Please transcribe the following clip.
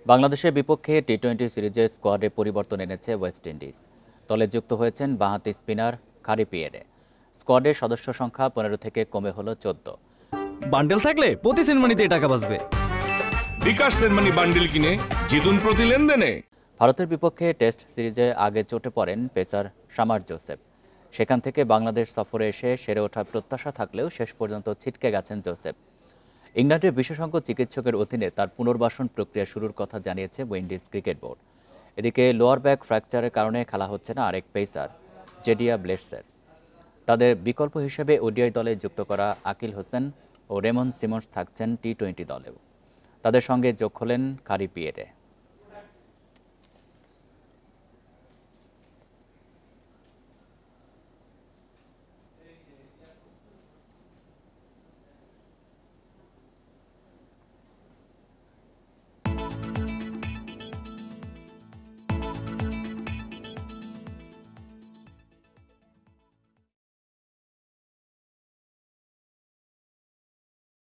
বাংলাদেশের বিপক্ষে টি-20 সিরিজের স্কোয়াডে পরিবর্তন এনেছে ওয়েস্ট ইন্ডিজ। দলে যুক্ত হয়েছেন বাঁহাতি স্পিনার খারি পিয়েরে। স্কোয়াডের সদস্য সংখ্যা 15 থেকে কমে হলো 14। বান্ডেল থাকলে প্রতি সেনমানিতে টাকা বাঁচবে। বিকাশ সেনমানি বান্ডেল কিনে জিতুন প্রতি লেনদেনে। ভারতের বিপক্ষে টেস্ট সিরিজে আগে চোটে পড়েন পেসার শামার জোসেফ। সেখান থেকে বাংলাদেশ সফরে এসে সেরে ওঠার প্রত্যাশা থাকলেও শেষ পর্যন্ত ছিটকে গেছেন জোসেফ। ইংল্যান্ডের বিশেষজ্ঞ চিকিৎসকের অধীনে তার পুনর্বাসন প্রক্রিয়া শুরুর কথা জানিয়েছে উইন্ডিজ ক্রিকেট বোর্ড। এদিকে লোয়ার ব্যাক ফ্র্যাকচারের কারণে খেলা হচ্ছে না আরেক পেসার জেডিয়া ব্লেডসের। তাদের বিকল্প হিসেবে ওডিআই দলে যুক্ত করা আকিল হোসেন ও রেমন সিমন্স থাকছেন টি-20 দলেও। তাদের সঙ্গে যোগ হলেন খারি পিয়েরে।